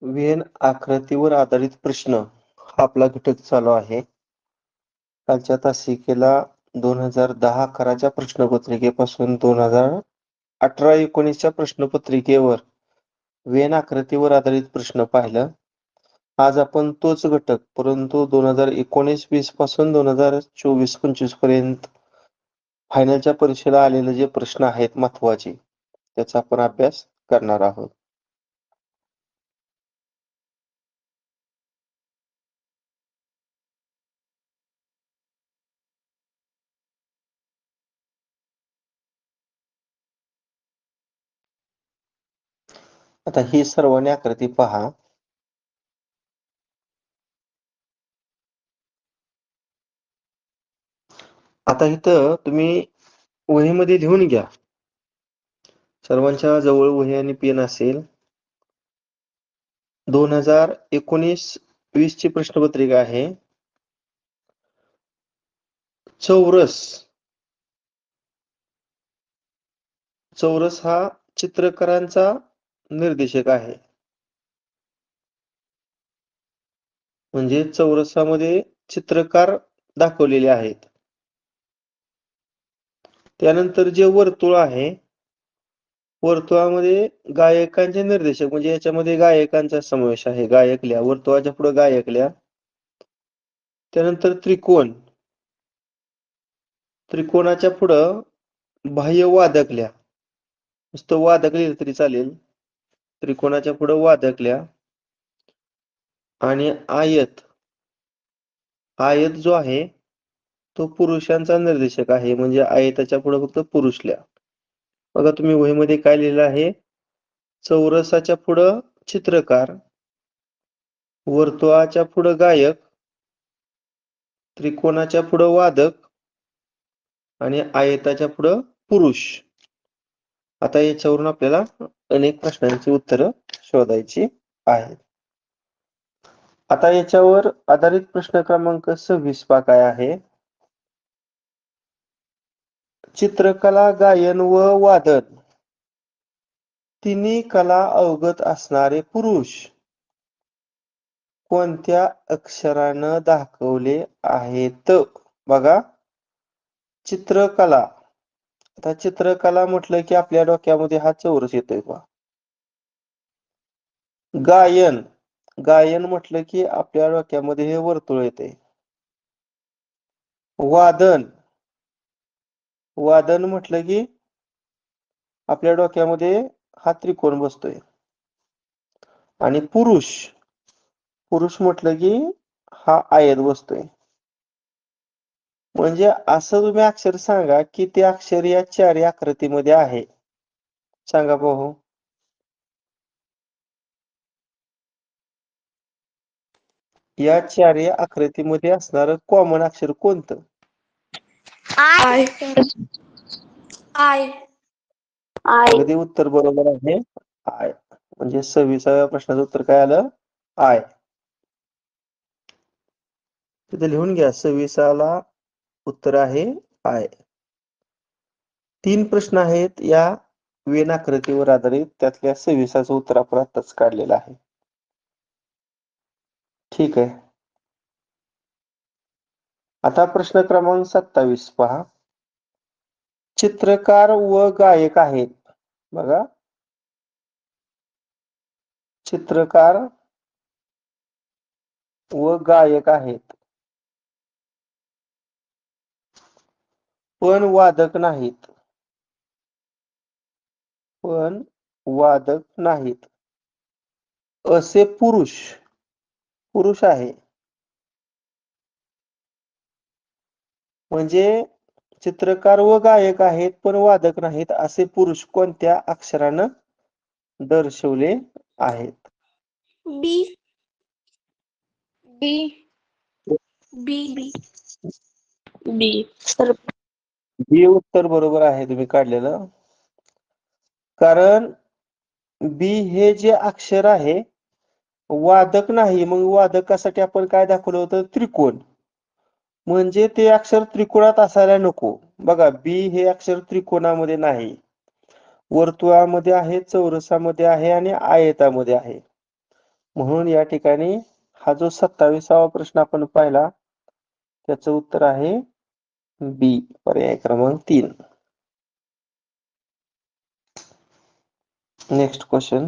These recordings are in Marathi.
वेन आकृतीवर आधारित प्रश्न हा आपला घटक चालू आहे. कालच्या तासिकेला 2010-11च्या प्रश्नपत्रिकेपासून 2018-19च्या प्रश्नपत्रिकेवर वेन आकृतीवर आधारित प्रश्न पाहिलं. आज आपण तोच घटक परंतु 2019-20 पासून 2024-25 पर्यंत फायनलच्या परीक्षेला आलेले जे प्रश्न आहेत महत्वाचे त्याचा आपण अभ्यास करणार आहोत. आता ही सर्वांनी आकृती पहा. आता इथं तुम्ही वहीमध्ये लिहून घ्या. सर्वांच्या जवळ वही आणि पेन असेल. 2019-20 ची प्रश्नपत्रिका आहे. चौरस हा चित्रकारांचा निर्देशक आहे. म्हणजे चौरसामध्ये चित्रकार दाखवलेले आहेत. त्यानंतर जे वर्तुळ आहे, वर्तुळामध्ये गायकांचे निर्देशक म्हणजे याच्यामध्ये गायकांचा समावेश आहे. गायक लिहा, वर्तुळाच्या पुढे गायक लिहा. त्यानंतर त्रिकोण, त्रिकोणाच्या पुढं बाह्य वादक लिहा. नुसतं वादक लिहिलं तरी चालेल. त्रिकोणाच्या पुढे वादक लिहा. आणि आयत, आयत जो आहे तो पुरुषांचा निर्देशक आहे. म्हणजे आयताच्या पुढे फक्त पुरुष लिहा. बघा तुम्ही वहीमध्ये काय लिहिलं आहे. चौरसाच्या पुढं चित्रकार, वर्तुळाच्या पुढं गायक, त्रिकोणाच्या पुढं वादक आणि आयताच्या पुढं पुरुष. आता याच्यावरून आपल्याला अनेक प्रश्नांची उत्तरं शोधायची आहेत. आता याच्यावर आधारित प्रश्न क्रमांक 26 पहा काय आहे. चित्रकला, गायन व वादन तिन्ही कला अवगत असणारे पुरुष कोणत्या अक्षरानं दाखवले आहेत? बघा, चित्रकला. आता चित्रकला म्हटलं की आपल्या डोक्यामध्ये हा चौरस येतोय पहा. गायन, गायन म्हटलं की आपल्या डोक्यामध्ये हे वर्तुळ येते. वादन, वादन म्हटलं की आपल्या डोक्यामध्ये हा त्रिकोण बसतोय. आणि पुरुष, पुरुष म्हटलं की हा आयत बसतोय. म्हणजे असं तुम्ही अक्षर सांगा की ते अक्षर या चारी आकृतीमध्ये आहे. सांगा पाहू. या चारी आकृतीमध्ये असणारं कॉमन अक्षर कोणतं? आय. आय. अगदी उत्तर बरोबर आहे. आय. म्हणजे 26व्या प्रश्नाचं उत्तर काय आलं? आय. तिथे लिहून घ्या. 26ला उत्तर आहे आय. 3 प्रश्न आहेत या वेन आकृतीवर आधारित. त्यातल्या 26चं उत्तर आपण आताच काढलेलं आहे. ठीक आहे. आता प्रश्न क्रमांक 27 पहा. चित्रकार व गायक आहेत. बघा, चित्रकार व गायक आहेत, पण वादक नाहीत. पण वादक नाहीत असे पुरुष, पुरुष आहे. म्हणजे चित्रकार व गायक आहेत पण वादक नाहीत असे पुरुष कोणत्या अक्षरानं दर्शवले आहेत? बी. बी. बी. बी. सर, बी उत्तर बरोबर आहे तुम्ही काढलेलं. कारण बी हे जे अक्षर आहे वादक नाही. मग वादकासाठी आपण काय दाखवलं होतं? त्रिकोण. म्हणजे ते अक्षर त्रिकोणात असायला नको. बघा, बी हे अक्षर त्रिकोणामध्ये नाही, वर्तुळामध्ये आहे, चौरसामध्ये आहे आणि आयतामध्ये आहे. म्हणून या ठिकाणी हा जो 27वा प्रश्न आपण पाहिला त्याचं उत्तर आहे बी, पर्याय क्रमांक 3. Next question.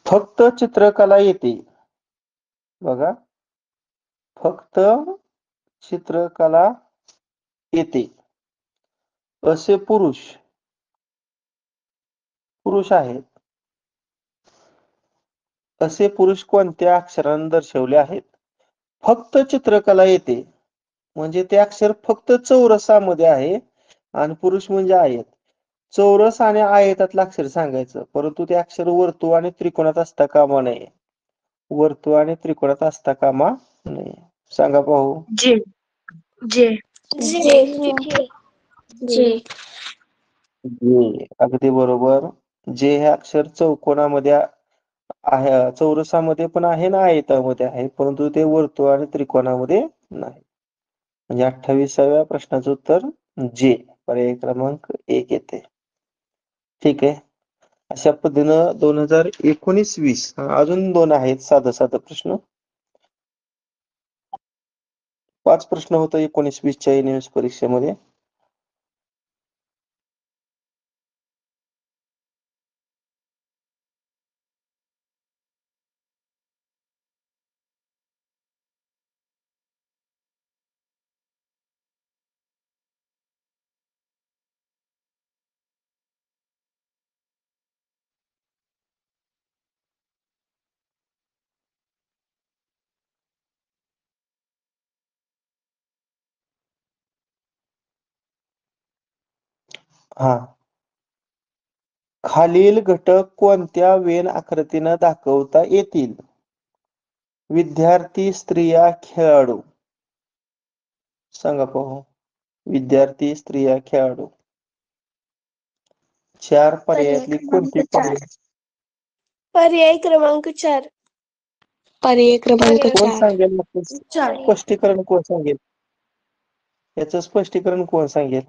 फक्त चित्रकला येते. बघा, फक्त चित्रकला येते असे पुरुष आहेत. असे पुरुष कोणत्या अक्षराने दर्शवले आहेत? फक्त चित्रकला येते म्हणजे ते अक्षर फक्त चौरसामध्ये आहे आणि पुरुष म्हणजे आहेत. चौरस आणि आयतातलं अक्षर सांगायचं, परंतु ते अक्षर वर्तुळ आणि त्रिकोणात असता कामा नये. वर्तुळ आणि त्रिकोणात असता कामा नये. सांगा पाहू. जे जे जे जे अगदी बरोबर. जे हे अक्षर चौकोनामध्ये आहे, चौरसामध्ये पण आहे ना आयतामध्ये आहे, परंतु ते वर्तुळ आणि त्रिकोणामध्ये नाही. म्हणजे 28व्या प्रश्नाचं उत्तर जे, पर्याय क्रमांक 1 येते. ठीक आहे. अशा पद्धतीनं 2019-20 अजून 2 आहेत साधा प्रश्न. 5 प्रश्न होतं 19-20च्या NMS परीक्षेमध्ये. हा. खालील घटक कोणत्या वेन आकृतीने दाखवता येतील? विद्यार्थी, स्त्रिया, खेळाडू. सांगा पाहू. विद्यार्थी, स्त्रिया, खेळाडू. 4 पर्यायातली कोणती पर्याय? पर्याय क्रमांक 4. पर्याय क्रमांक कोण 4. सांगेल? स्पष्टीकरण कोण सांगेल? याचं स्पष्टीकरण कोण सांगेल?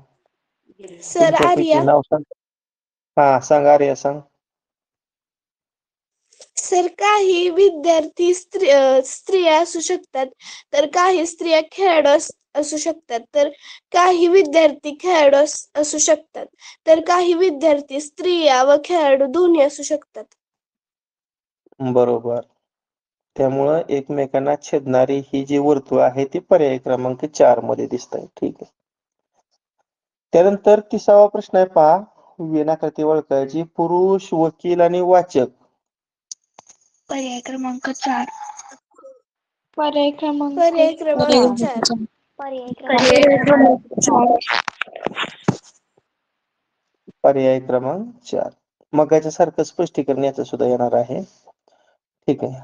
सर तुमच्यापैकी आर्या. नाव सांग. हा, सांग आर्या, सांग. सर, काही विद्यार्थी स्त्रिया असू शकतात, तर काही स्त्रिया खेळाडू असू शकतात, तर काही विद्यार्थी खेळाडू असू शकतात, तर काही विद्यार्थी स्त्रिया व खेळाडू दोन्ही असू शकतात. बरोबर. त्यामुळं एकमेकांना छेदणारी ही जी वर्तुळ आहे ती पर्याय क्रमांक 4 मध्ये दिसत आहे. ठीक आहे. त्यानंतर 30वा प्रश्न आहे पहा. वेनाकृती ओळखायची. पुरुष, वकील आणि वाचक. पर्याय क्रमांक 4. पर्याय क्रमांक 4. पर्याय क्रमांक 4. मग याच्यासारखं स्पष्टीकरण याचं सुद्धा येणार आहे. ठीक आहे.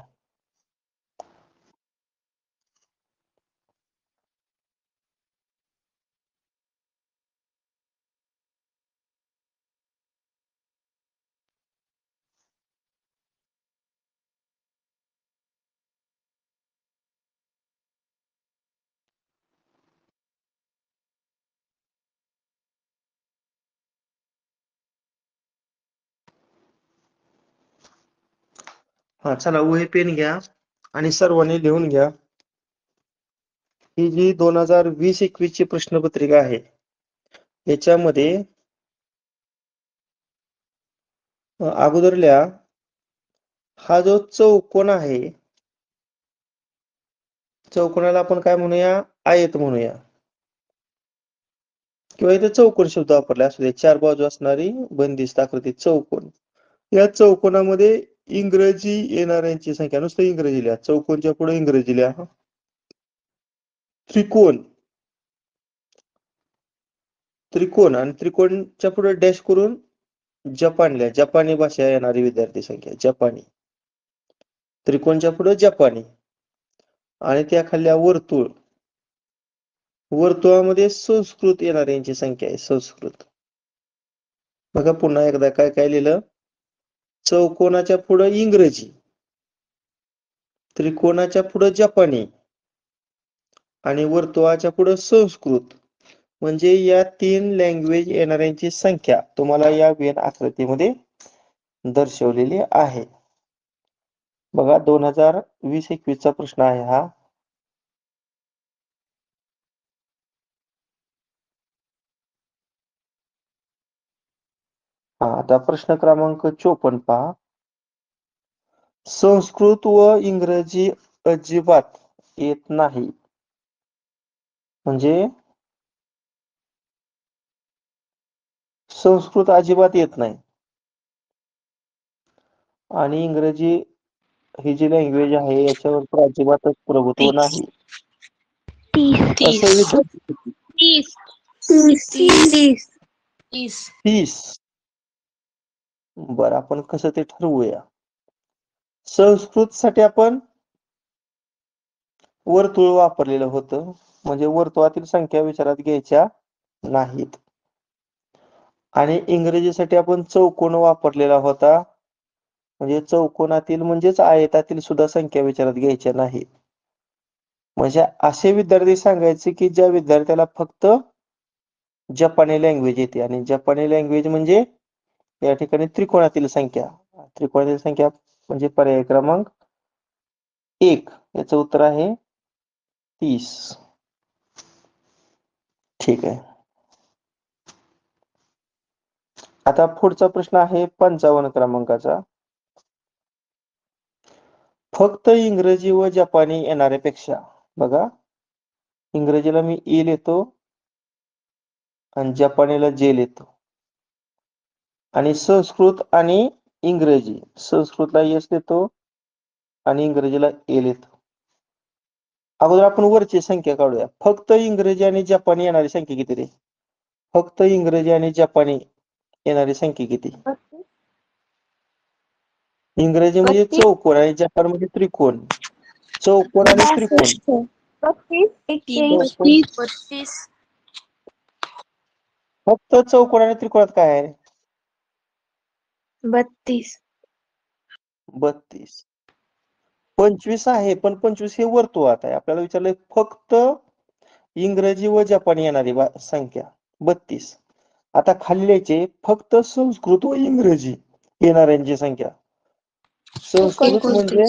हा, चला वही पेन घ्या आणि सर्वांनी लिहून घ्या. ही जी 2020-21 ची प्रश्नपत्रिका आहे याच्यामध्ये अगोदरल्या हा जो चौकोन आहे, चौकोनाला आपण काय म्हणूया? आयत म्हणूया, किंवा इथे चौकोन शब्द वापरला असू दे. 4 बाजू असणारी बंदिस्त आकृती चौकोन. या चौकोनामध्ये इंग्रजी येणाऱ्यांची संख्या, नुसतं इंग्रजी लिहा. चौकोनच्या पुढे इंग्रजी लिहा. त्रिकोण आणि त्रिकोणच्या पुढे डॅश करून जपान लिहा. जपानी भाषा येणारी विद्यार्थी संख्या जपानी. त्रिकोणच्या पुढे जपानी आणि त्या खाल्ल्या वर्तुळ. वर्तुळामध्ये संस्कृत येणाऱ्यांची संख्या आहे. संस्कृत. बघा पुन्हा एकदा काय काय लिहिलं. चौकोनाच्या पुढे इंग्रजी, त्रिकोणाच्या पुढे जपानी आणि वर्तुळाच्या पुढे संस्कृत. म्हणजे या 3 लँग्वेज येणाऱ्यांची संख्या तुम्हाला या वेन आकृतीमध्ये दर्शवलेली आहे. बघा 2020-21 चा प्रश्न आहे हा. आता प्रश्न क्रमांक 54 पहा. संस्कृत व इंग्रजी अजिबात येत नाही. म्हणजे संस्कृत अजिबात येत नाही आणि इंग्रजी ही जी लँग्वेज आहे याच्यावर तर अजिबातच प्रभुत्व नाही. असे विद्यार्थी तीस 30. बरं, आपण कसं ते ठरवूया. संस्कृत साठी आपण वर्तुळ वापरलेलं होतं, म्हणजे वर्तुळातील संख्या विचारात घ्यायच्या नाहीत. आणि इंग्रजीसाठी आपण चौकोन वापरलेला होता, म्हणजे चौकोनातील म्हणजेच आयतातील सुद्धा संख्या विचारात घ्यायच्या नाहीत. म्हणजे असे विद्यार्थी सांगायचे की ज्या विद्यार्थ्याला फक्त जपानी लँग्वेज येते, आणि जपानी लँग्वेज म्हणजे या ठिकाणी त्रिकोणातील संख्या. त्रिकोणातील संख्या म्हणजे पर्याय क्रमांक 1. याचं उत्तर आहे 30. ठीक आहे. आता पुढचा प्रश्न आहे 55 क्रमांकाचा. फक्त इंग्रजी व जपानी येणाऱ्यापेक्षा, बघा इंग्रजीला मी ई लिहितो आणि जपानीला जे लिहितो, आणि संस्कृत आणि इंग्रजी, संस्कृतला एस लिहितो आणि इंग्रजीला ए लिहितो. अगोदर आपण वरची संख्या काढूया. फक्त इंग्रजी आणि जपानी येणारी संख्या किती रे? फक्त इंग्रजी आणि जपानी येणारी संख्या किती? इंग्रजी म्हणजे चौकोन आणि जपान म्हणजे त्रिकोण. चौकोन आणि त्रिकोण. 32 फक्त चौकोन आणि त्रिकोणात काय आहे? 32 32. 25 आहे, पण 25 हे वर्तुळात आहे. आपल्याला विचारलंय फक्त इंग्रजी व जपानी येणारी संख्या 32. आता खाली लिहायचे फक्त संस्कृत व इंग्रजी येणाऱ्यांची संख्या. संस्कृत म्हणजे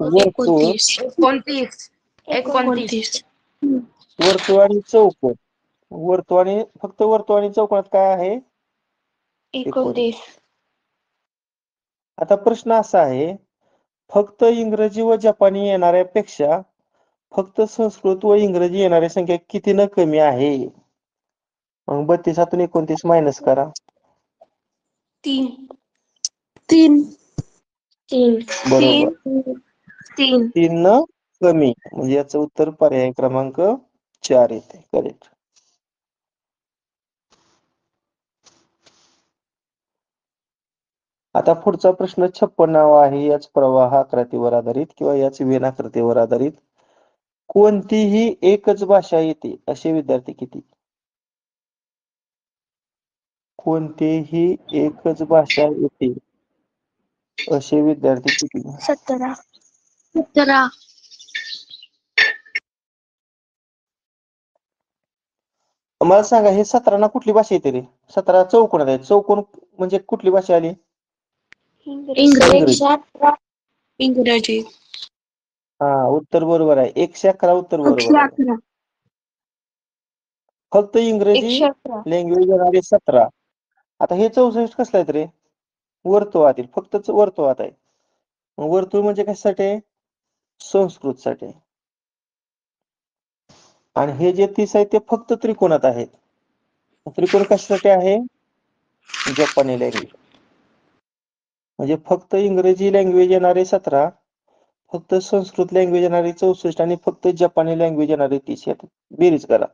वर्तुळ, 29 वर्तुळ आणि चौकोन. वर्तुळ आणि फक्त वर्तुळ आणि चौकोनात काय आहे? 29. आता प्रश्न असा आहे, फक्त इंग्रजी व जपानी येणाऱ्यापेक्षा फक्त संस्कृत व इंग्रजी येणारी संख्या कितीनं कमी आहे? मग 32 29 मायनस करा. 3 बरोबर. 3 3 न कमी, म्हणजे याचं उत्तर पर्याय क्रमांक 4 येते. करेक्ट. आता पुढचा प्रश्न 56 आहे. याच प्रवाह आकृतीवर आधारित किंवा याच वेन आकृतीवर आधारित. कोणतीही एकच भाषा येते असे विद्यार्थी किती? कोणतीही एकच भाषा येते असे विद्यार्थी किती? 17 मला सांगा, हे 17 कुठली भाषा येते रे? 17 चौकोनात आहेत. चौकोन म्हणजे कुठली भाषा आली? इंग्रजी. इंग्रजी. उत्तर बरोबर आहे. 111 उत्तर बरोबर आहे. 111 फक्त इंग्रजी 111 लँग्वेज येणारे 17. आता हे 64 कसलं आहेत रे? वर्तुळातील, फक्त वर्तुळात आहे. वर्तुळ म्हणजे कशासाठी आहे? संस्कृतसाठी आहे. आणि हे जे 30 आहे ते फक्त त्रिकोणात आहेत. त्रिकोण कशासाठी आहे? जपानी लँग्वेज. म्हणजे फक्त इंग्रजी लँग्वेज येणारे 17, फक्त संस्कृत लँग्वेज येणारे 64 आणि फक्त जपानी लँग्वेज येणारे 30. बेरीज करा.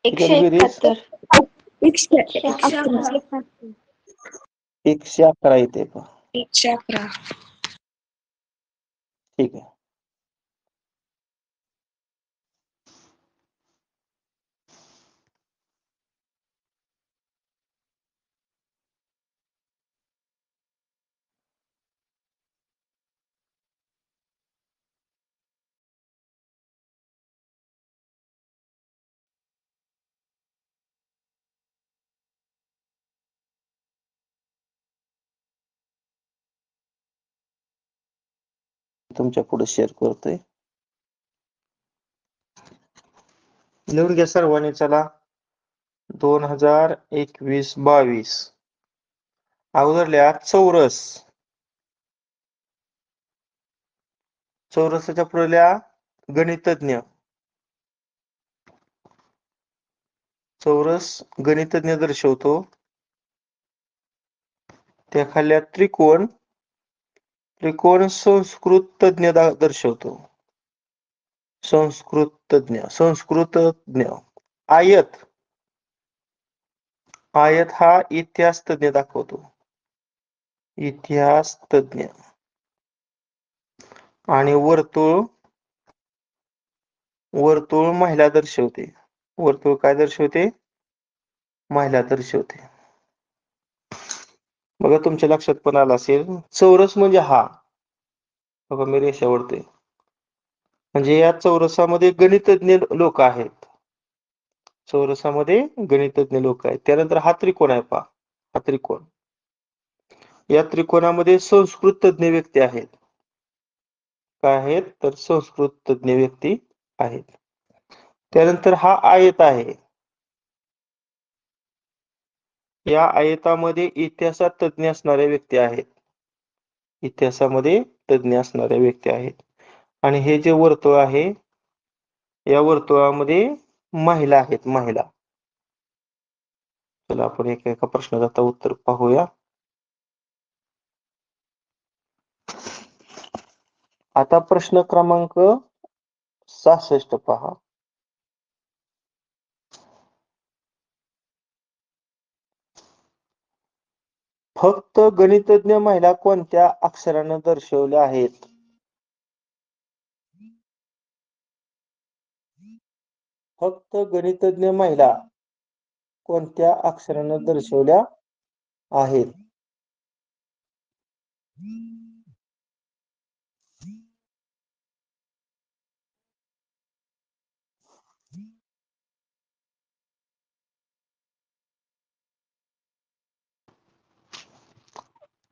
किती आली बेरीज? 111 येते. 111. ठीक आहे. तुमच्या पुढे शेअर करतोय. लिहून घ्या सर्वांनी. चला 2021-22 अगोदर लिहा चौरस. चौरसाच्या पुढे लिहा गणितज्ञ. चौरस गणितज्ञ दर्शवतो. त्या खाली त्रिकोण. त्रिकोण संस्कृत तज्ञ दर्शवतो. संस्कृत तज्ञ. आयत. आयत हा इतिहास तज्ञ दाखवतो. इतिहास तज्ञ. आणि वर्तुळ. वर्तुळ महिला दर्शवते. वर्तुळ काय दर्शवते? महिला दर्शवते. बघा तुमच्या लक्षात पण आलं असेल. चौरस म्हणजे हा बघा मी रेषा ओढते. म्हणजे या चौरसामध्ये गणितज्ञ लोक आहेत. चौरसामध्ये गणितज्ञ लोक आहेत. त्यानंतर हा त्रिकोण आहे पहा. हा त्रिकोण. या त्रिकोणामध्ये संस्कृत तज्ञ व्यक्ती आहेत. काय आहेत? तर संस्कृत तज्ञ व्यक्ती आहेत. त्यानंतर हा आयत आहे. या आयतामध्ये इतिहासात तज्ञ असणाऱ्या व्यक्ती आहेत. इतिहासामध्ये तज्ञ असणाऱ्या व्यक्ती आहेत. आणि हे जे वर्तुळ आहे या वर्तुळामध्ये महिला आहेत. महिला. चला आपण एका प्रश्नाचं आता उत्तर पाहूया. आता प्रश्न क्रमांक 66 पहा. फक्त गणितज्ञ महिला कोणत्या अक्षराने दर्शवल्या आहेत? फक्त गणितज्ञ महिला कोणत्या अक्षराने दर्शवल्या आहेत?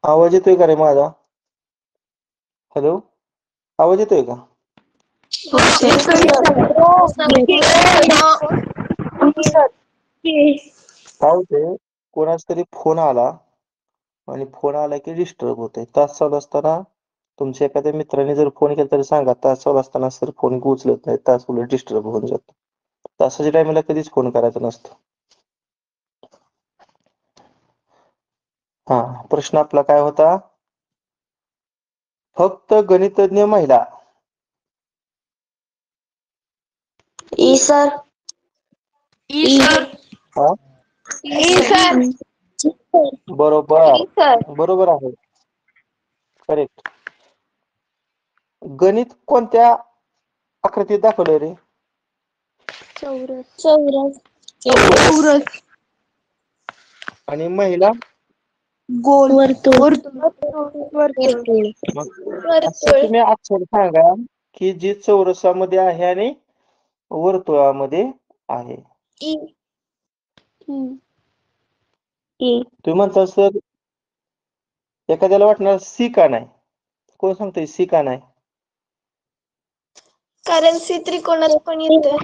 आवाज येतोय का रे माझा? हॅलो, आवाज येतोय का? काय होतंय, कोणाचा तरी फोन आला आणि फोन आला की डिस्टर्ब होतंय. तास चालू असताना तुमच्या एखाद्या मित्राने जर फोन केला तरी सांगा, तास चालू असताना सर फोन उचलत नाही, तास उलट डिस्टर्ब होऊन जातो. तासाच्या टायमाला कधीच फोन करायचा नसतो. हा, प्रश्न आपला काय होता? फक्त गणितज्ञ महिला. E sir. हा, बरोबर. बरोबर आहे. करेक्ट. गणित कोणत्या आकृतीत दाखवलंय रे? चौरस. आणि महिला गोल. वर्तुळ. असं तुम्ही अक्षर सांगा की जी चौरसामध्ये आहे आणि वर्तुळामध्ये आहे. तुम्ही म्हणता सर एखाद्याला वाटणार सी का नाही? कोण सांगतोय सी का नाही? कारण सी त्रिकोणात पण येतं.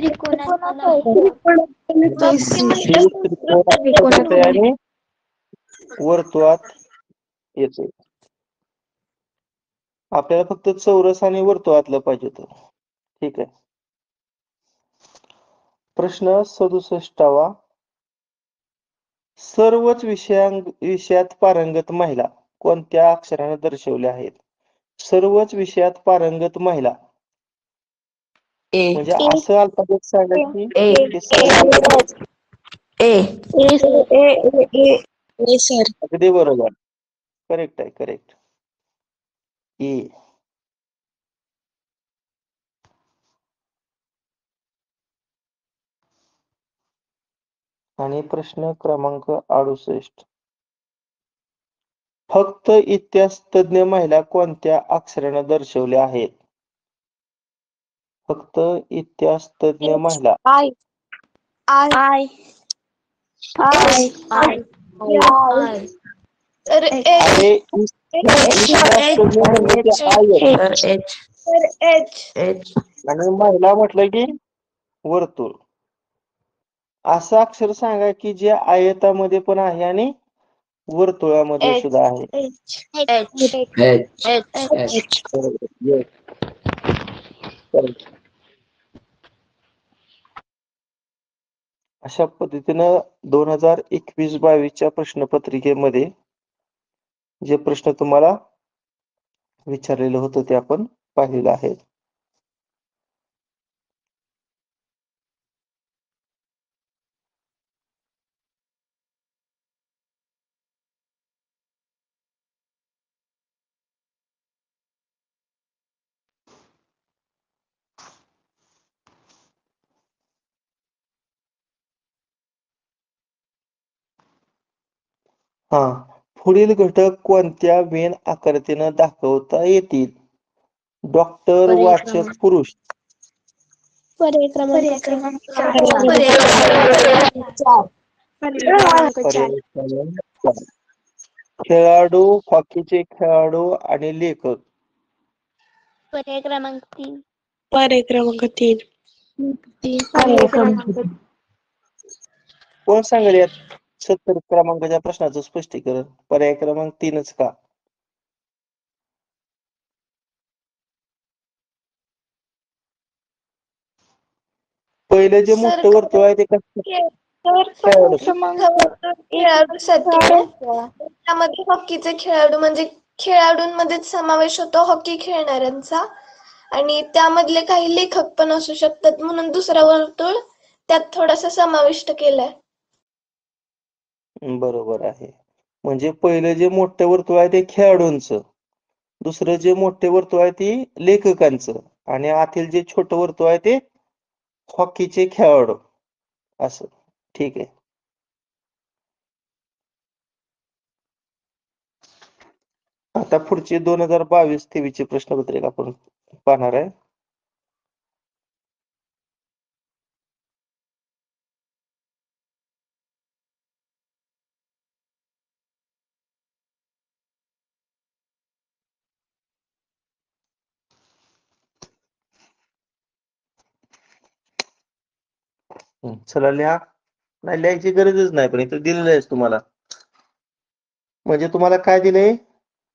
आणि वर्तुळात येते. आपल्याला फक्त चौरस आणि वर्तुळातलं पाहिजे होतं. ठीक आहे. प्रश्न 67वा. सर्वच विषयात पारंगत महिला कोणत्या अक्षराने दर्शवल्या आहेत? सर्वच विषयात पारंगत महिला म्हणजे असं अल्फाबेट सांगा की अगदी बरोबर. करेक्ट आहे. करेक्ट. ए. आणि प्रश्न क्रमांक 68. फक्त इतिहास तज्ञ महिला कोणत्या अक्षराने दर्शवल्या आहेत? फक्त इतिहास तज्ञ महिला. आय. तर अरे इतिहास तज्ञ म्हणजे आयत. तर एच. आणि महिला म्हटलं की वर्तुळ. असं अक्षर सांगा की जे आयतामध्ये पण आहे आणि वर्तुळामध्ये एच. सुद्धा आहे. एच. Yes. Correct. अशा पद्धतीनं 2021-22च्या प्रश्नपत्रिकेमध्ये जे प्रश्न तुम्हाला विचारलेलं होतं ते आपण पाहिलेलं आहे. हा, पुढील घटक कोणत्या वेन आकृतीनं दाखवता येतील? डॉक्टर, वाचक, पुरुष. पर्याय क्रमांक चार. पर्याय क्रमांक 4. खेळाडू, हॉकीचे खेळाडू आणि लेखक. पर्याय क्रमांक 3. पर्याय क्रमांक 3. कोण सांगेल यात 70 क्रमांकाच्या प्रश्नाचं स्पष्टीकरण? पर्याय क्रमांक 3च का? पहिले जे मोठं वर्तुळ आहे ते कसं? खेळाडूसाठी त्यामध्ये हॉकीचे खेळाडू म्हणजे खेळाडूंमध्येच समावेश होतो हॉकी खेळणाऱ्यांचा आणि त्यामधले काही लेखक पण असू शकतात म्हणून दुसरा वर्तुळ त्यात थोडासा समाविष्ट केलाय. बरोबर आहे. म्हणजे पहिलं जे मोठं वर्तुळ आहे ते खेळाडूंचं, दुसरं जे मोठे वर्तुळ आहे ते लेखकांचं आणि आतील जे छोटं वर्तुळ आहे ते हॉकीचे खेळाडू असं. ठीक आहे. आता पुढची 2022-23 ची प्रश्नपत्रिका आपण पाहणार आहे. चला लिहा. नाही लिहायची गरजच नाही, पण इथं दिलेलं आहे तुम्हाला. म्हणजे तुम्हाला काय दिलंय?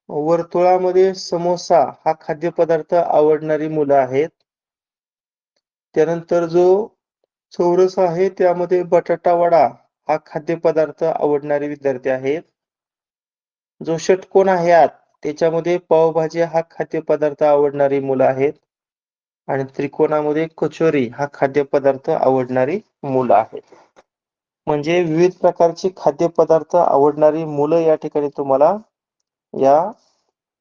वर्तुळामध्ये समोसा हा खाद्यपदार्थ आवडणारी मुलं आहेत. त्यानंतर जो चौरस आहे त्यामध्ये बटाटा वडा हा खाद्यपदार्थ आवडणारे विद्यार्थी आहेत. जो षटकोन आहे आत त्याच्यामध्ये पावभाजी हा खाद्यपदार्थ आवडणारी मुलं आहेत आणि त्रिकोणामध्ये कचोरी हा खाद्यपदार्थ आवडणारी मुलं आहेत. म्हणजे विविध प्रकारची खाद्यपदार्थ आवडणारी मुलं या ठिकाणी तुम्हाला या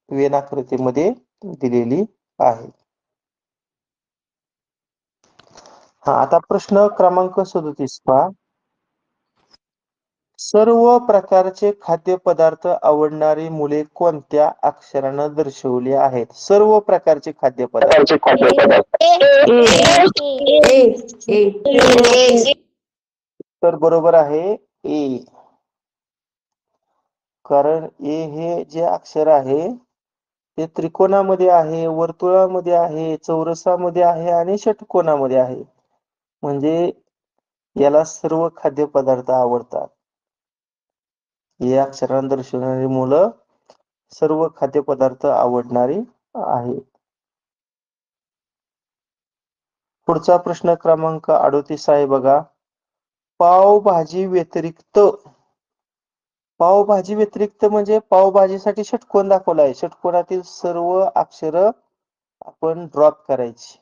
वेन आकृतीमध्ये दिलेली आहे. हा, आता प्रश्न क्रमांक 37 पहा. सर्व प्रकारचे खाद्यपदार्थ आवडणारी मुले कोणत्या अक्षरानं दर्शवली आहेत? सर्व प्रकारचे खाद्यपदार्थ. तर बरोबर आहे ए. कारण ए हे जे अक्षर आहे ते त्रिकोणामध्ये आहे, वर्तुळामध्ये आहे, चौरसामध्ये आहे आणि षटकोनामध्ये आहे. म्हणजे याला सर्व खाद्यपदार्थ आवडतात. या अक्षरानं दर्शवणारी मुलं सर्व खाद्यपदार्थ आवडणारी आहेत. पुढचा प्रश्न क्रमांक 38 आहे बघा. पावभाजी व्यतिरिक्त म्हणजे पावभाजीसाठी षटकोन दाखवलाय. षटकोनातील सर्व अक्षर आपण ड्रॉप करायची.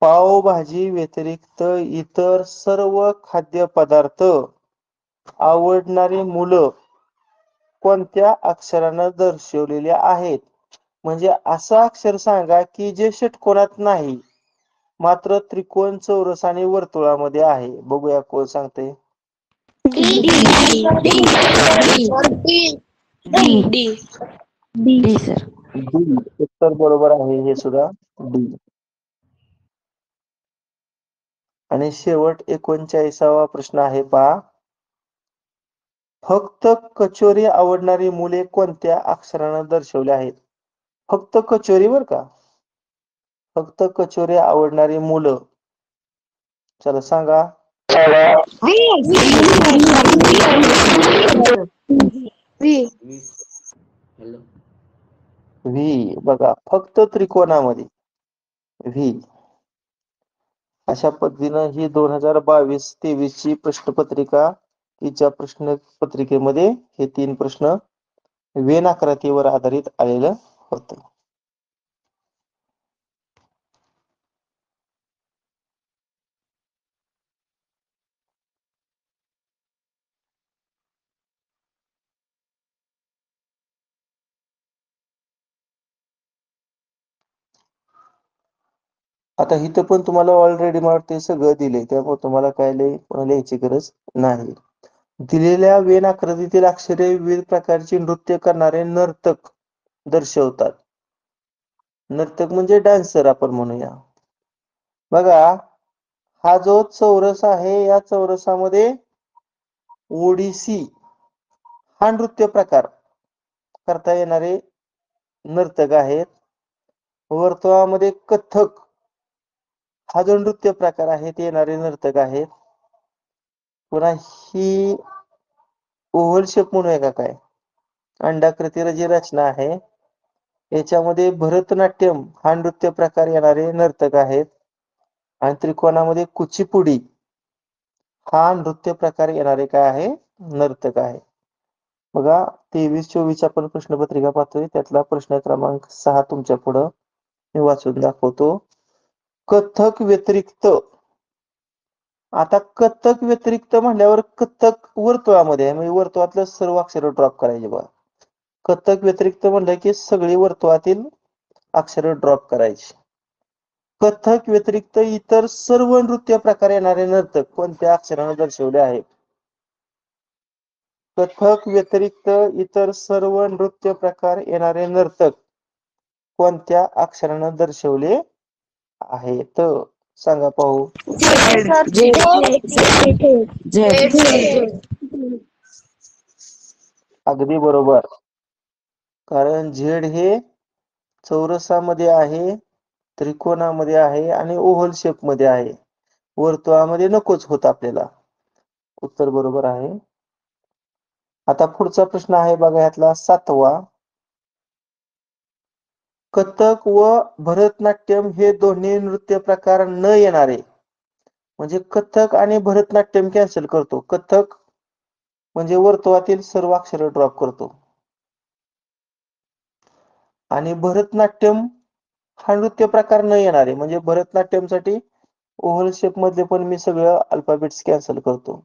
पावभाजी व्यतिरिक्त इतर सर्व खाद्यपदार्थ आवडणारी मुलं कोणत्या अक्षरानं दर्शवलेले आहेत? म्हणजे असं अक्षर सांगा की जे षटकोनात नाही मात्र त्रिकोण, चौरस आणि वर्तुळामध्ये आहे. बघूया कोण सांगते. उत्तर बरोबर आहे हे सुद्धा डी. आणि शेवट 39वा प्रश्न आहे पहा. फक्त कचोरी आवडणारी मुले कोणत्या अक्षरानं दर्शवली आहेत? फक्त कचोरी बर का. फक्त कचोरी आवडणारी मुलं. चला सांगा. व्ही. बघा फक्त त्रिकोणामध्ये व्ही. अशा पद्धतीनं ही 2022-23 ची प्रश्नपत्रिका, तिच्या प्रश्नपत्रिकेमध्ये हे 3 प्रश्न वेन आकृतीवर आधारित आलेलं होतं. आता इथं पण तुम्हाला ऑलरेडी मला वाटते सगळं दिले, त्यामुळे तुम्हाला काय लिहायची गरज नाही. दिलेल्या वेन आकृतीतील अक्षरे विविध प्रकारची नृत्य करणारे नर्तक दर्शवतात. नर्तक म्हणजे डान्सर आपण म्हणूया. बघा हा जो चौरस आहे, या चौरसामध्ये ओडिसी हा नृत्य प्रकार करता येणारे नर्तक आहेत. वर्तुळामध्ये कथ्थक हा जो नृत्य प्रकार आहे ते येणारे नर्तक आहेत. पुन्हा ही ओव्हल शेप म्हणूया का काय, अंडाकृती जी रचना आहे याच्यामध्ये भरतनाट्यम हा नृत्य प्रकार येणारे नर्तक आहेत. आणि त्रिकोणामध्ये कुचिपुडी हा नृत्य प्रकार येणारे काय आहे, नर्तक आहे. बघा 23-24 आपण प्रश्नपत्रिका पाहतोय, त्यातला प्रश्न क्रमांक 6 तुमच्या पुढं मी वाचून दाखवतो. कथ्थक व्यतिरिक्त, आता कथ्थक व्यतिरिक्त म्हणल्यावर कथ्थक वर्तुळामध्ये आहे, म्हणजे वर्तुळातलं सर्व अक्षर ड्रॉप करायचे. बघा कथ्थक व्यतिरिक्त म्हणलं की सगळी वर्तुळातील अक्षर ड्रॉप करायची. कथ्थक व्यतिरिक्त इतर सर्व नृत्य प्रकार येणारे नर्तक कोणत्या अक्षराने दर्शवले आहेत? कथ्थक व्यतिरिक्त इतर सर्व नृत्य प्रकार येणारे नर्तक कोणत्या अक्षराने दर्शवले आहेत? सांगा पाहू. अगदी बरोबर. कारण झेड हे चौरसामध्ये आहे, त्रिकोणामध्ये आहे आणि ओव्हल शेप मध्ये आहे. वर्तुळामध्ये नकोच होत आपल्याला. उत्तर बरोबर आहे. आता पुढचा प्रश्न आहे बघा यातला 7वा. कथ्थक व भरतनाट्यम हे दोन्ही नृत्य प्रकार न येणारे, म्हणजे कथ्थक आणि भरतनाट्यम कॅन्सल करतो. कथ्थक म्हणजे वर्तुळातील सर्व अक्षर ड्रॉप करतो आणि भरतनाट्यम हा नृत्य प्रकार न येणारे, म्हणजे भरतनाट्यम साठी ओव्हल शेप मधले पण मी सगळं अल्फाबेट्स कॅन्सल करतो.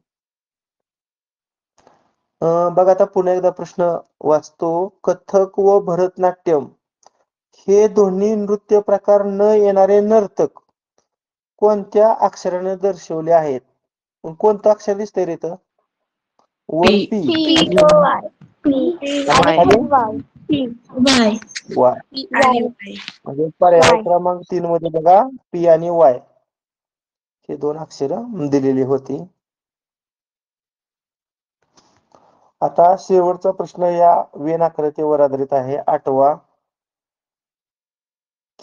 बघा आता पुन्हा एकदा प्रश्न वाचतो. कथ्थक व भरतनाट्यम हे दोन्ही नृत्य प्रकार न येणारे नर्तक कोणत्या अक्षराने दर्शवले आहेत? कोणतं अक्षर दिसतंय रे इथं? वर पी. वाय. म्हणजे पर्याय क्रमांक 3 मध्ये बघा पी आणि वाय हे 2 अक्षर दिलेली होती. आता शेवटचा प्रश्न या वेन आकृतीवर आधारित आहे 8वा.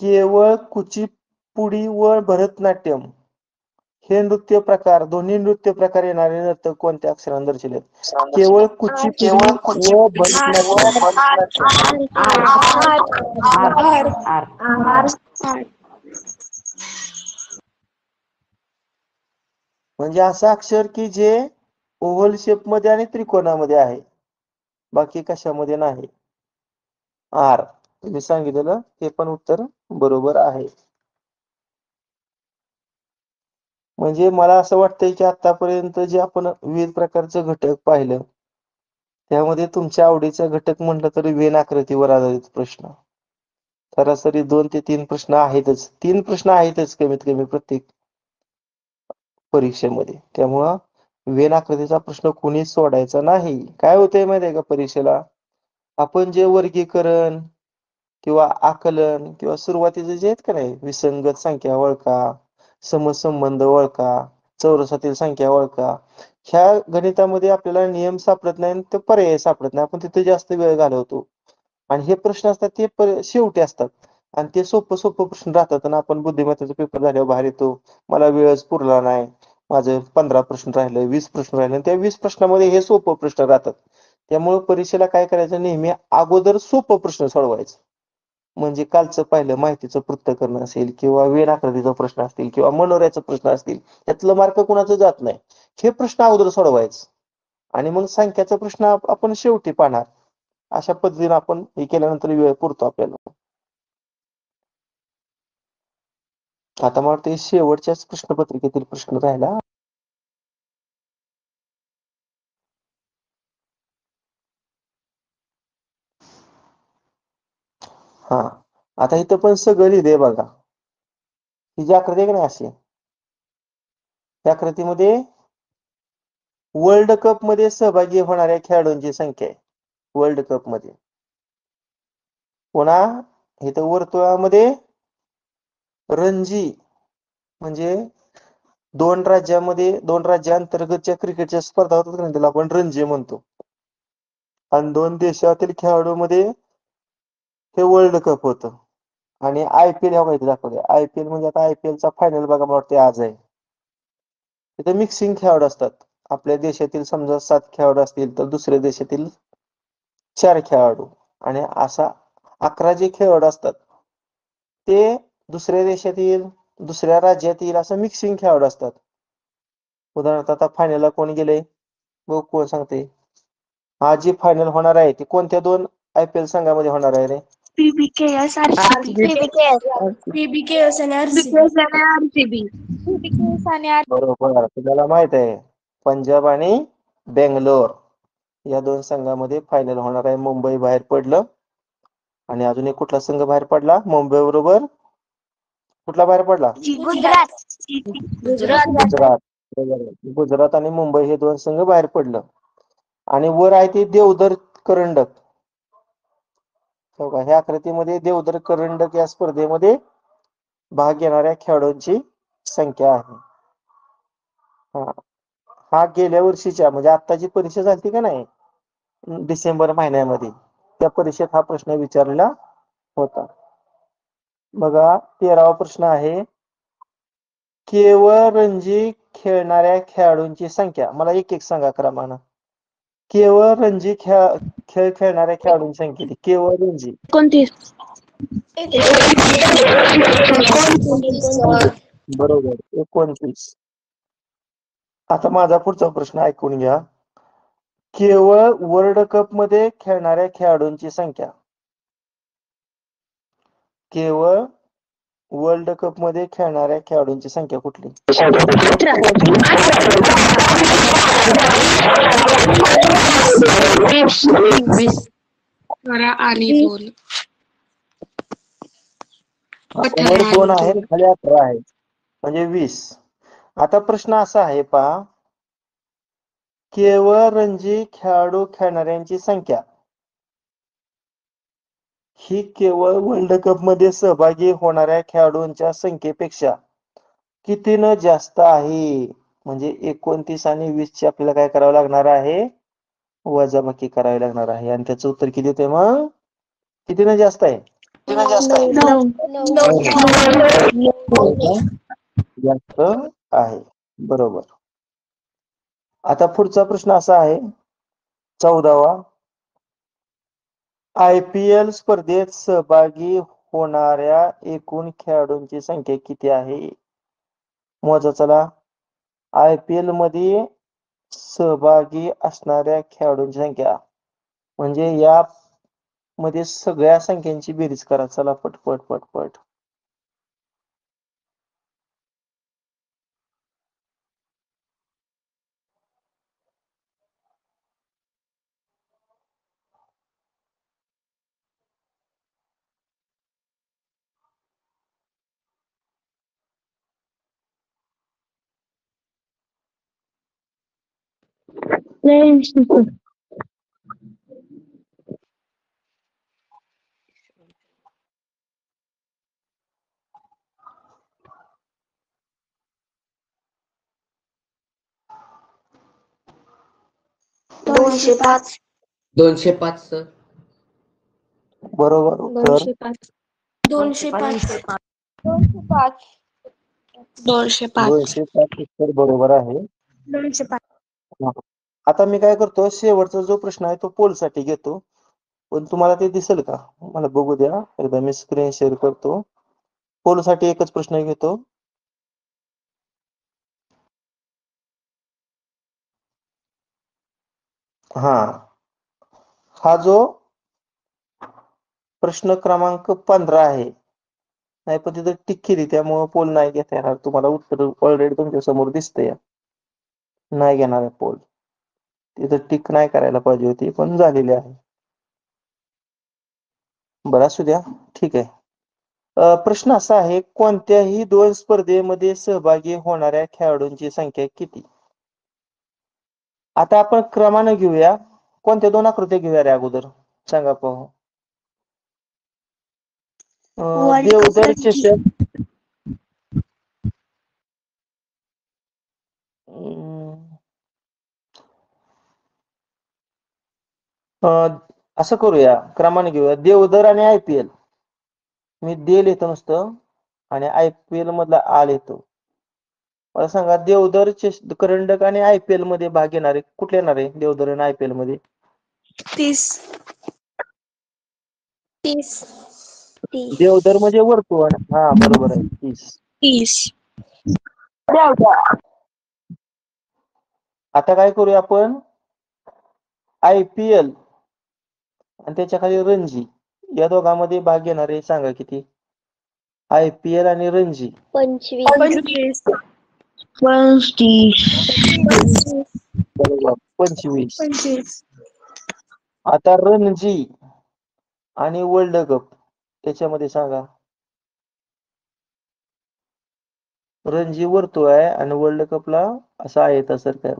केवळ कुचिपुडी व भरतनाट्यम हे नृत्य प्रकार, दोन्ही नृत्य प्रकार येणारे नर्तक कोणत्या अक्षराने दर्शवले? केवळ कुचिपुडी व म्हणजे असं अक्षर की जे ओव्हल शेप मध्ये आणि त्रिकोणामध्ये आहे, बाकी कशामध्ये नाही. आर. तुम्ही सांगितलेलं हे पण उत्तर बरोबर आहे. म्हणजे मला असं वाटतंय की आतापर्यंत जे आपण विविध प्रकारचे घटक पाहिलं त्यामध्ये तुमच्या आवडीचा घटक म्हटलं तरी वेन आकृतीवर आधारित प्रश्न. सरासरी 2 ते 3 प्रश्न आहेतच. 3 प्रश्न आहेतच कमीत कमी प्रत्येक परीक्षेमध्ये. त्यामुळं वेन आकृतीचा प्रश्न कोणीच सोडायचा नाही. काय होतंय माहिती आहे का परीक्षेला? आपण जे वर्गीकरण किंवा आकलन किंवा सुरुवातीचे जे आहेत का नाही, विसंगत संख्या ओळखा, समसंबंध ओळखा, चौरसातील संख्या ओळखा, ह्या गणितामध्ये आपल्याला नियम सापडत नाही, ते पर्याय सापडत नाही. आपण तिथे जास्त वेळ घालवतो आणि हे प्रश्न असतात ते शेवटी असतात. आणि ते सोपं प्रश्न राहतात आणि आपण बुद्धिमत्तेचा पेपर झाल्यावर बाहेर येतो. मला वेळच पुरला नाही. माझं 15 प्रश्न राहिले, 20 प्रश्न राहिले आणि त्या 20 प्रश्नामध्ये हे सोपं प्रश्न राहतात. त्यामुळे परीक्षेला काय करायचं, नेहमी अगोदर सोपं प्रश्न सोडवायचं. म्हणजे कालचं पाहिलं माहितीचं पृथक्करण असेल किंवा वेळ आकृतीचा प्रश्न असतील किंवा मनोऱ्याचा प्रश्न असतील, त्यातलं मार्क कुणाचं जात नाही. हे प्रश्न अगोदर सोडवायचं आणि मग संख्याचा प्रश्न आपण शेवटी पाहणार. अशा पद्धतीने आपण हे केल्यानंतर वेळ पुरतो आपल्याला. आता मला वाटतं शेवटच्याच प्रश्नपत्रिकेतील प्रश्न राहिला. हा, आता इथं पण सगळं लिहिलंय बघा. ही जी आकृती आहे की नाही अशी, त्या आकृतीमध्ये वर्ल्ड कप मध्ये सहभागी होणाऱ्या खेळाडूंची संख्या आहे. वर्ल्ड कप मध्ये पुन्हा इथं वर्तुळामध्ये रणजी म्हणजे दोन राज्यांतर्गतच्या क्रिकेटच्या स्पर्धा होतात ना, त्याला आपण रणजी म्हणतो. आणि 2 देशातील खेळाडूंमध्ये हे वर्ल्ड कप होतं. आणि IPL ह्या माहिती दाखवते. IPL म्हणजे आता IPL चा फायनल बघा, मला वाटते आज आहे. तिथे मिक्सिंग खेळाडू असतात. आपल्या देशातील समजा 7 खेळाडू असतील तर दुसऱ्या देशातील 4 खेळाडू आणि असा 11 जे खेळाडू असतात ते दुसऱ्या देशातील, दुसऱ्या राज्यातील असं मिक्सिंग खेळाडू असतात. उदाहरणार्थ आता फायनलला कोण गेले बघ, कोण सांगते? हा जी फायनल होणार आहे ती कोणत्या 2 IPL संघामध्ये होणार आहे रे? PBKS PBKS आणि RCB. बरोबर, तुम्हाला माहित आहे पंजाब आणि बेंगलोर या 2 संघामध्ये फायनल होणार आहे. मुंबई बाहेर पडलं आणि अजून एक कुठला संघ बाहेर पडला मुंबई बरोबर? कुठला बाहेर पडला? गुजरात. गुजरात आणि मुंबई हे 2 संघ बाहेर पडलं. आणि वर आहे ते देवधर करंडक. ह्या आकृतीमध्ये देवधर करंडक या स्पर्धेमध्ये भाग घेणाऱ्या खेळाडूंची संख्या आहे. हा गेल्या वर्षीच्या म्हणजे आता जी परीक्षा झाली का नाही डिसेंबर महिन्यामध्ये, त्या परीक्षेत हा प्रश्न विचारला होता. बघा 13वा प्रश्न आहे, केवळ रणजी खेळणाऱ्या खेळाडूंची संख्या. मला एक सांगा क्रमानं. केवळ रणजी खेळ खेळणाऱ्या खेळाडूंची संख्या किती? केवळ रणजी 29. बरोबर, 29. आता माझा पुढचा प्रश्न ऐकून घ्या. केवळ वर्ल्ड कप मध्ये खेळणाऱ्या खेळाडूंची संख्या. केवळ वर्ल्ड कप मध्ये खेळणाऱ्या खेळाडूंची संख्या कुठली? 18 आणि 2. वर 2 आहे आणि खाली 18 आहे म्हणजे 20. आता प्रश्न असा आहे पहा, केवळ रणजी खेळाडू खेळणाऱ्यांची संख्या ही केवळ वर्ल्ड कप मध्ये सहभागी होणाऱ्या खेळाडूंच्या संख्येपेक्षा कितीनं जास्त आहे? म्हणजे 29 आणि 20 ची आपल्याला काय करावं लागणार आहे? वजाबाकी करावी लागणार आहे. आणि त्याचं उत्तर किती येते मग? कितीनं जास्त आहे? जास्त आहे. बरोबर. आता पुढचा प्रश्न असा आहे 14वा, IPL स्पर्धेत सहभागी होणाऱ्या एकूण खेळाडूंची संख्या किती आहे? मोजा चला. IPL मध्ये सहभागी असणाऱ्या खेळाडूंची संख्या म्हणजे या मध्ये सगळ्या संख्यांची बेरीज करा. चला पटपट पटपट. दोनशे पाच. 205 सर. बरोबर उत्तर 205. 205. 205. 205 उत्तर बरोबर आहे. 205. हा. आता मी काय करतो, शेवटचा जो प्रश्न आहे तो पोल साठी घेतो, पण तुम्हाला ते दिसेल का मला बघू द्या. एकदा मी स्क्रीन शेअर करतो. पोल साठी एकच प्रश्न घेतो. हा जो प्रश्न क्रमांक 15 आहे, नाही पण तिथं टिक केली त्यामुळे पोल नाही घेता येणार. तुम्हाला उत्तर ऑलरेडी तुमच्या समोर दिसतंय, नाही घेणार आहे पोल. तिथं टिक नाही करायला पाहिजे होती, पण झालेली आहे. बरं असू द्या, ठीक आहे. प्रश्न असा आहे, कोणत्याही 2 स्पर्धेमध्ये सहभागी होणाऱ्या खेळाडूंची संख्या किती? आता आपण क्रमानं घेऊया. कोणत्या 2 आकृत्या घेऊया रे अगोदर, सांगा पाहू. World cup Deodhar Ranji. चषक, असं करूया, क्रमाने घेऊया. देवधर आणि IPL. मी दे लिहितो नुसतं आणि IPL मधला आ लिहितो. मला सांगा, देवधर करंडक आणि IPL मध्ये भाग घेणारे कुठले येणार आहे? देवधर आणि IPL मध्ये 30. देवधर म्हणजे वर्तुळ. हा बरोबर आहे, 30. आता काय करूया आपण, IPL आणि त्याच्या खाली रणजी, या दोघांमध्ये भाग घेणारे सांगा किती? IPL आणि रणजी 25. 25. आता रणजी आणि वर्ल्ड कप त्याच्यामध्ये सांगा. रणजी वर्तुळ आहे आणि वर्ल्ड कपला असं आहे तसं काय.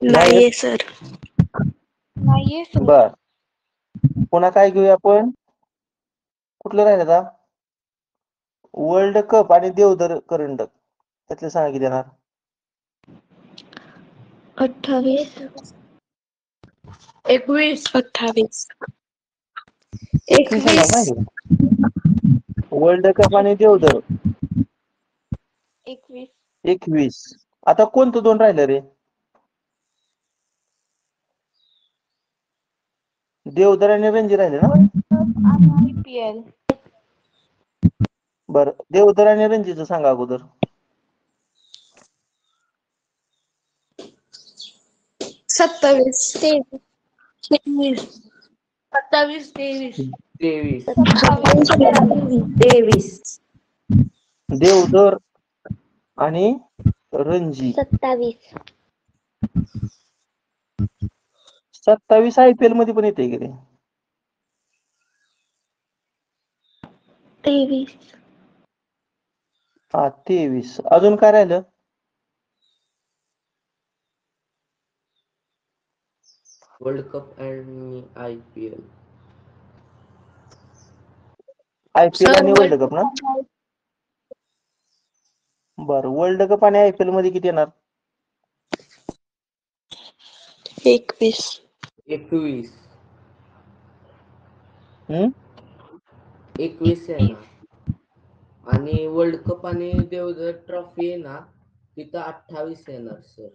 नाहीये सर. बर, पुन्हा काय घेऊया आपण, कुठलं राहिलं आता? वर्ल्ड कप आणि देवधर करंडक, त्यातले सांगा किती देणार? 28. 28. 21 येणार नाही. वर्ल्ड कप आणि देवधर 21. आता कोणतं 2 राहिलं रे? देवधर आणि रणजी राहिले ना? IPL. बर, देवधर आणि रणजीचं सांगा अगोदर. 27. 23. देवधर आणि रणजी 27 IPL मध्ये पण येते की रे? 23. हा 23. अजून काय राहिलं? वर्ल्ड कप आणि IPL. IPL आणि वर्ल्ड कप ना? बरं, वर्ल्ड कप आणि IPL मध्ये किती येणार? 21. 21. हम्म 21 आहे ना. आणि वर्ल्ड कप आणि देवधर ट्रॉफी आहे ना, तिथं 28 येणार सर.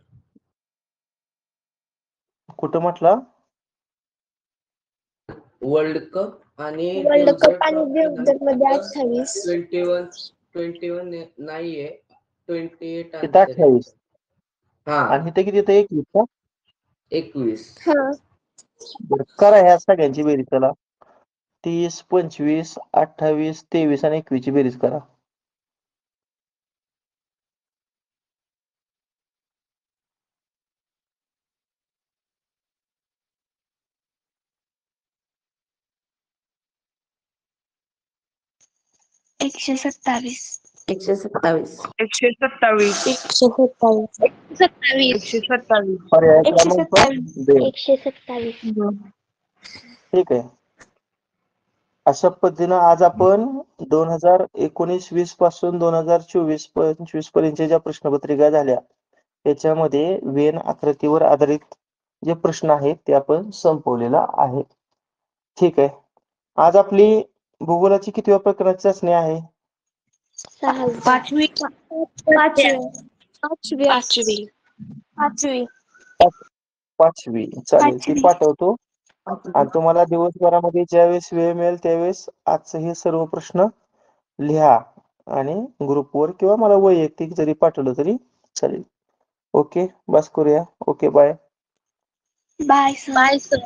कुठं म्हटलं? वर्ल्ड कप आणि वर्ल्ड देवधर कप आणि ट्रॉफी ना, देवधर मध्ये तिथं 28. 21 नाहीये, 28 तिथं आन्सर आहे. 28 हा आणि इथं किती येतं? 21 का? 21. हा. बरं, करा ह्या सगळ्यांची बेरीज. चला, 30, 25, 28, 23 आणि 21 ची बेरीज करा. एकशे 27. 127. 127. पर्याय क्रमांक 2. 127. ठीक आहे. अशा पद्धतीनं आज आपण 2019-20 पासून 2024-25 पर्यंतच्या ज्या प्रश्नपत्रिका झाल्या त्याच्यामध्ये वेन आकृतीवर आधारित जे प्रश्न आहेत ते आपण संपवलेला आहे. ठीक आहे. आज आपली भूगोलाची कितव्या प्रकरणाची चाचणी आहे? पाचवी पाचवी पाचवी पाचवी पाचवी पाचवी. चालेल, ती पाचवी. पाठवतो आणि तुम्हाला दिवसभरामध्ये ज्यावेळेस वेळ मिळेल त्यावेळेस आजचे हे सर्व प्रश्न लिहा आणि ग्रुपवर किंवा मला वैयक्तिक जरी पाठवलं तरी चालेल. ओके, बस करूया. Okay, bye. Bye sir.